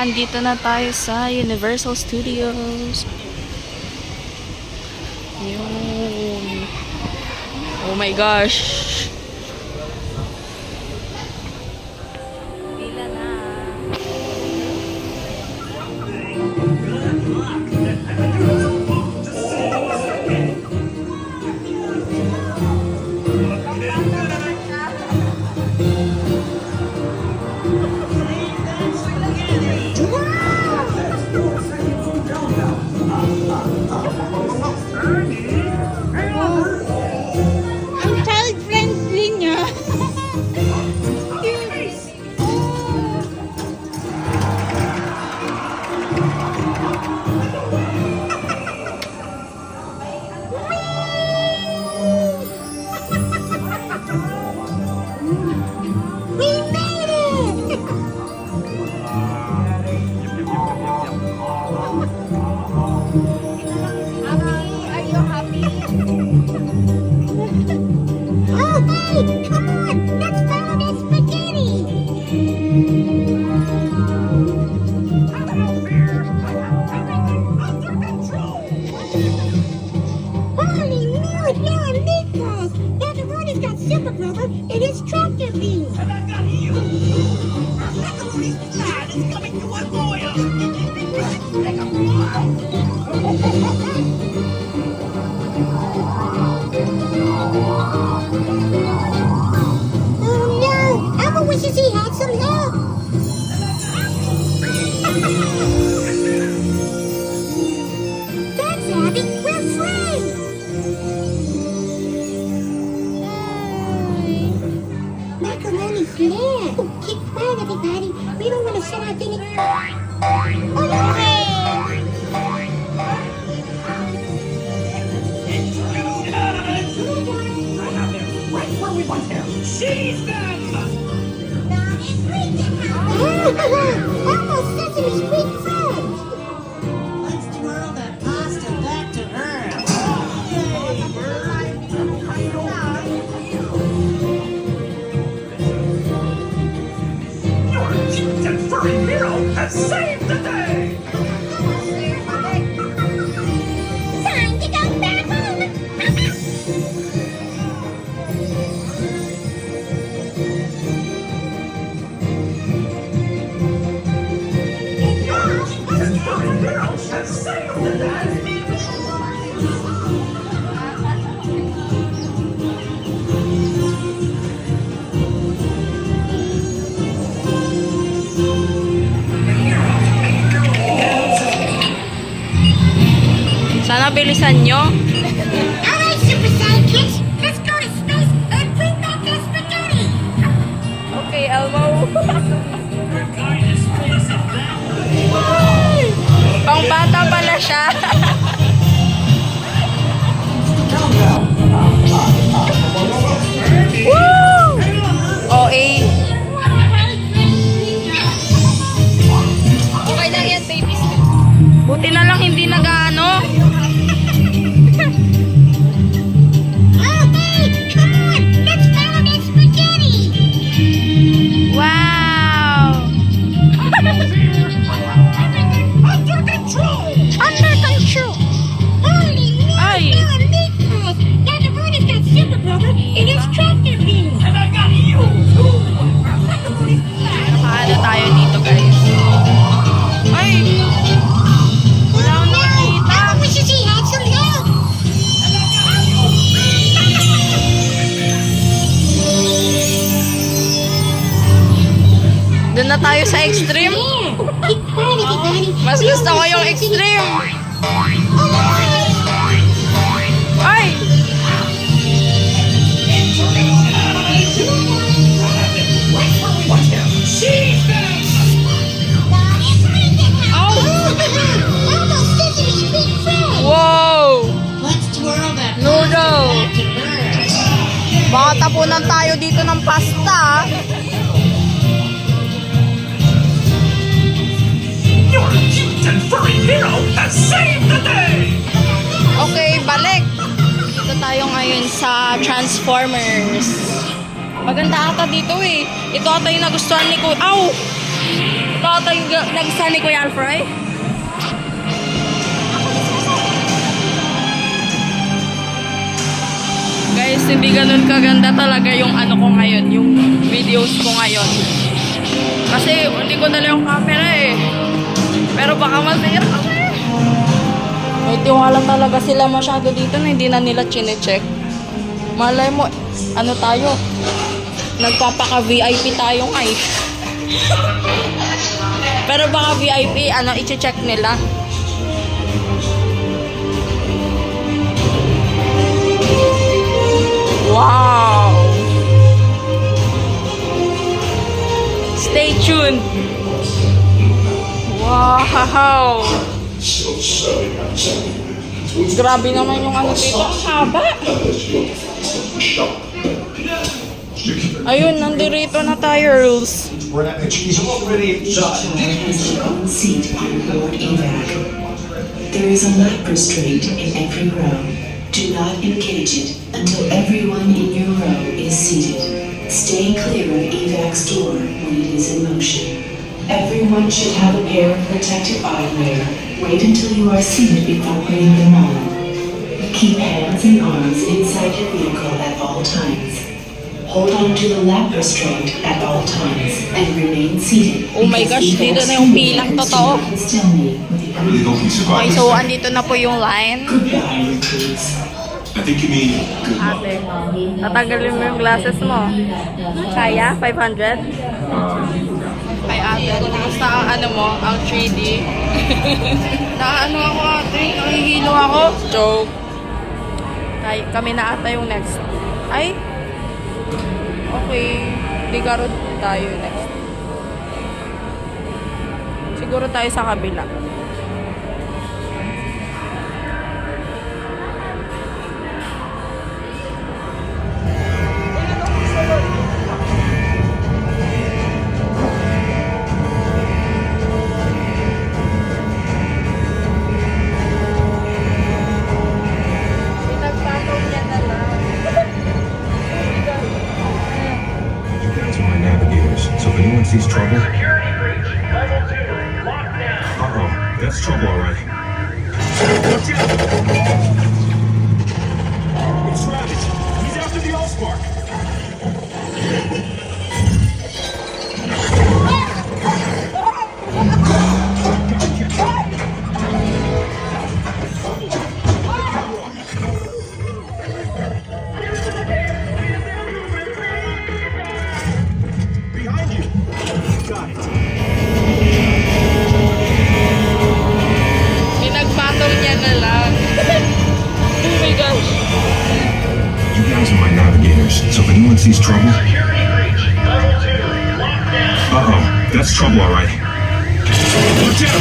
andito na tayo sa Universal Studios. Yun. Oh my gosh. Pila na. Ang child-friendly niya. We made it! Are you happy? Oh, hey! Come on! Let's follow that spaghetti! Holy moly! Now I'm meatballs! Now the road has got super rubber and it's tractor beans! And I got you! Macaroni's dad is coming to annoy us! Oh no! Elmo wishes he had some milk! That's Abby! We're free! Macaroni flair! Oh, keep quiet, everybody! We don't want to set our thing in... Right where we want him! Seize them! Elmo Sesame Street friends! Let's twirl that pasta back to Earth! Your cute and furry hero has saved the day! Time to go back home! Your cute and furry hero has saved the day! Sana bilisan nyo. Alright, Super Sidekicks! Let's go to space and bring back that spaghetti! Okay, Elmo. Pang bata pala siya. Woo! OA. Okay lang yan, baby. Buti na lang hindi nag-ano. Oh, hey! Come on! Let's follow that spaghetti! Wow! Under control! Under control! Holy moly! Ay! Now I'm meatballs! Now the road has got super rubber and it's tractor beans! And I got you too! Macaroni's dad! Paano tayo dito, guys? Ay! Wala akong nakikita. Elmo wishes he had some milk! Doon na tayo sa extreme. Yeah! Keep quiet, everybody! Mas We gusto don't ko wanna yung set our thing in- extreme. Ay! Right where we want him! Seize them! Oh! Elmo Sesame Street friends! Wow! Let's twirl that Noodle! back to Earth! Baka tapunan tayo dito ng pasta. Your cute and furry hero has saved the day! Okay, balik. Dito tayo ngayon sa Transformers. Maganda ata dito eh. Ito ata yung nagustuhan ni Kuya. Ow! Ito ata yung nagsa ni Kuya Alfroy. Guys, hindi ganun kaganda talaga yung ano ko ngayon, yung videos ko ngayon. Kasi hindi ko dala yung camera eh. Pero baka masira kasi. May tiwala talaga sila masyado dito na hindi na nila chinecheck. Malay mo, ano tayo? Nagpapaka-VIP tayo nga eh. Pero baka VIP, ano, i-check nila. Wow! Stay tuned! Wow! Grabe naman yung ano dito. Ang haba! Ayun, nandirito na tayo, Rules. He's already done. Has their own seat on board evac. There is a lap restraint in every row. Do not engage it until everyone in your row is seated. Stay clear of evac's door when it is in motion. Everyone should have a pair of protective eyewear. Wait until you are seated before putting them on. Keep hands and arms inside your vehicle at all times. Hold on to the lap restraint at all times and remain seated. Oh my gosh, dito na yung bilang totoo. I really hope we Okay, survive so this. andito na po yung line. Goodbye, recruits. I think you mean good luck. Ate, tatanggalin mo yung glasses mo. Kaya? 500? Kay ate, kumusta ang ano mo? Ang 3D? Naano ako ate? Nahihilo ako? Joke. Kami na ata yung next. Ay? Okay. Ligaro tayo next. Siguro tayo sa kabila. You guys are my navigators, so if anyone sees trouble... Uh-oh, that's trouble, all right. Watch out! It's Rabbit. He's after the Allspark. Behind you. Got it. Pinagpatong niya na lang. Oh my gosh. You guys are my navigators, so if anyone sees trouble... Uh-oh, that's trouble, all right. Watch out!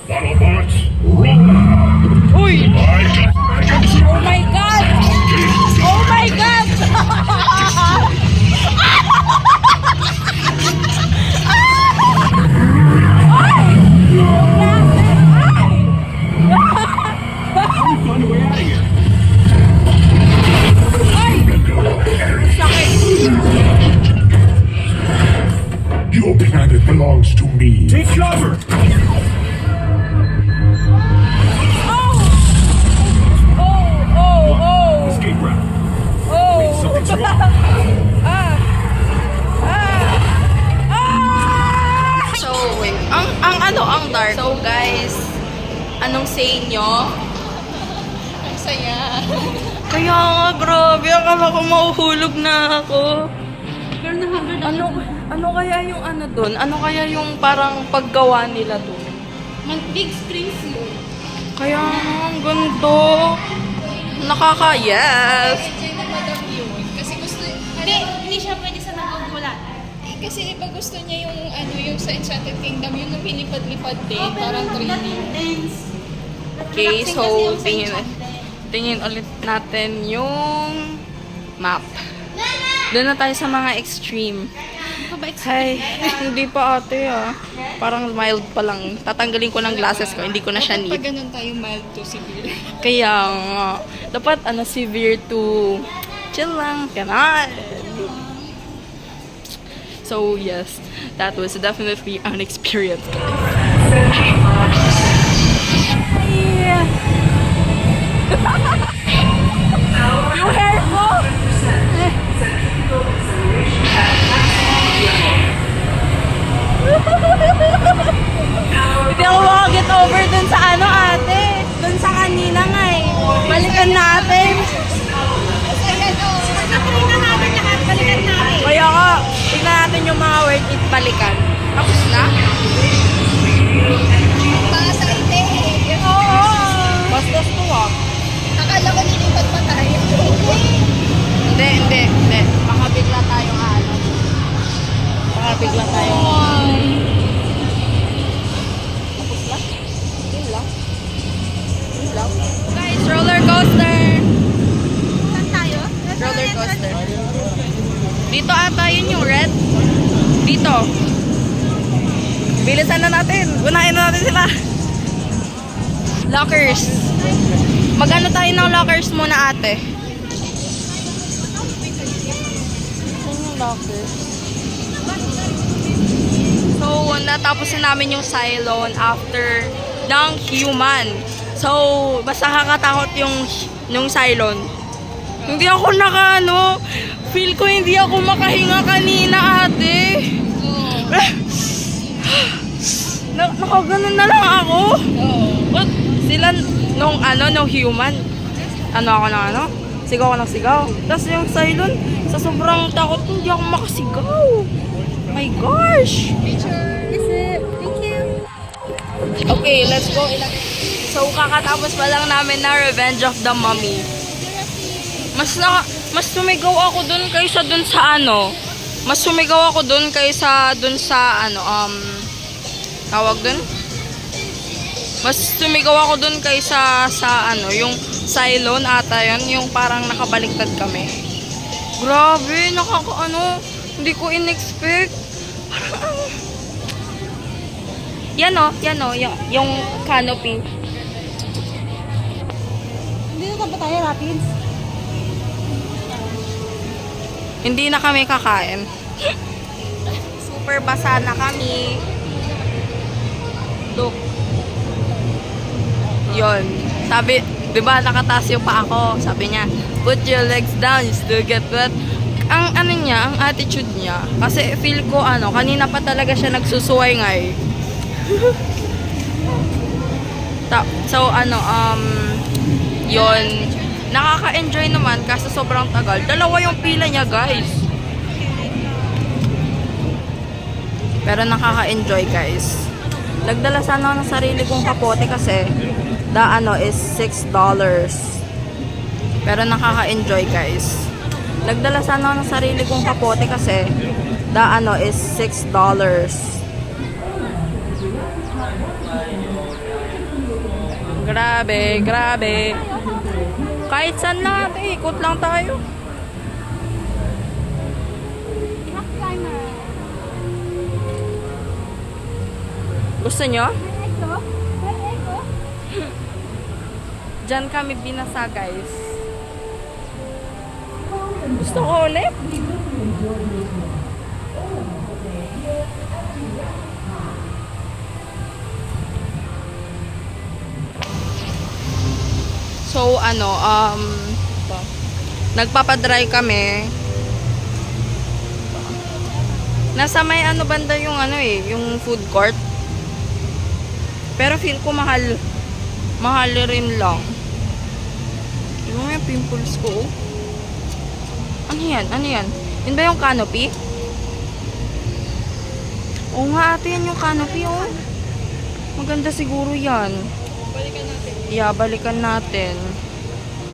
Autobots, run! Uy! Oh my God! Oh my God! Find a way out of here. Your planet belongs to me. Take cover! Oh! Escape route. Oh! Something's wrong. So, wait. Ang dark. So, guys, anong say nyo? Ang saya. Kaya nga, grabe. Akala ko mauhulog na ako. Ano kaya yung ano dun? Ano kaya yung parang paggawa nila dun? Big screens yun. Kaya nga, ang ganito. Nakaka-yes. Enjoy na madam yun. Kasi gusto, hindi siya pwede sa nagugulat. Kasi iba gusto niya yung ano yung sa Enchanted Kingdom, yung lumilipad-lipad din, parang 3D. Okay, so tingin ulit natin yung map. Doon na tayo sa mga extreme. Ay, hindi pa ate ah. Parang mild pa lang. Tatanggalin ko ng glasses ko, hindi ko na siya need. Pag ganun tayo mild to severe. Kaya nga, dapat ano severe to chill lang. Ganon. So, yes, that was definitely an experience, guys. Yeah. Yung hair ko! Hindi ako makaget over dun sa ano, ate. Dun sa kanina nga eh. Balikan natin. Tingnan natin lahat, balikan natin. Kaya ka, tignan natin yung mga worth it balikan. Tapos na? Para sa ite. Oo. Bastos to ah. Akala ko nilipat pa tayo. Hindi. Baka bigla tayong ano. Baka bigla tayong tapos na? Yun lang. Guys, roller coaster. Saan tayo? Roller coaster. Dito ata yun yung red. Dito. Bilisan na natin. Unahin na natin sila. Lockers. Magano tayo ng lockers muna, ate? Saan yung lockers? So, natapos na namin yung Cylon after ng human. So, basta kakatakot yung Cylon. Hindi ako feel ko hindi ako makahinga kanina, ate. Nakaganon na lang ako. But, sila, nung human, sigaw ako ng sigaw. Tapos yung Cylon, sa sobrang takot ko, hindi ako makasigaw. My gosh! Picture. Is it? Thank you. Okay, let's go. So, kakatapos pa lang namin na Revenge of the Mummy. Mas sumigaw ako dun kaysa dun sa Mas sumigaw ako dun kaysa dun sa tawag dun? Mas sumigaw ako dun kaysa sa yung Cylon ata yun, yung parang nakabaliktad kami. Grabe, hindi ko in-expect. Yan o, yung canopy. Hindi na ba tayo, Rapids? Hindi na kami kakain. Super basa na kami. Look. Yon. Sabi, di ba nakataas yung paa ko? Sabi niya, put your legs down, you still get wet. Ang ang attitude niya. Kasi feel ko kanina pa talaga siya nagsusuway-ngay. So, yon. Nakaka-enjoy naman kasi sobrang tagal. Dalawa yung pila niya, guys. Pero nakaka-enjoy, guys. Nagdala sana ako ng sarili kong kapote kasi is $6. Pero nakaka-enjoy, guys. Nagdala sana ako ng sarili kong kapote kasi is $6. Grabe. Kahit saan lang ate, ikot lang tayo. Gusto nyo? Diyan kami binasa, guys. Gusto ko ulit. So, nagpapadry kami. Nasa may banda yung yung food court. Pero feel ko mahal rin lang. Yung may pimples ko. Ano yan? Yun ba yung canopy? Oo nga ate, yan yung canopy, oh. Maganda siguro yan. Balikan natin. Yeah, balikan natin.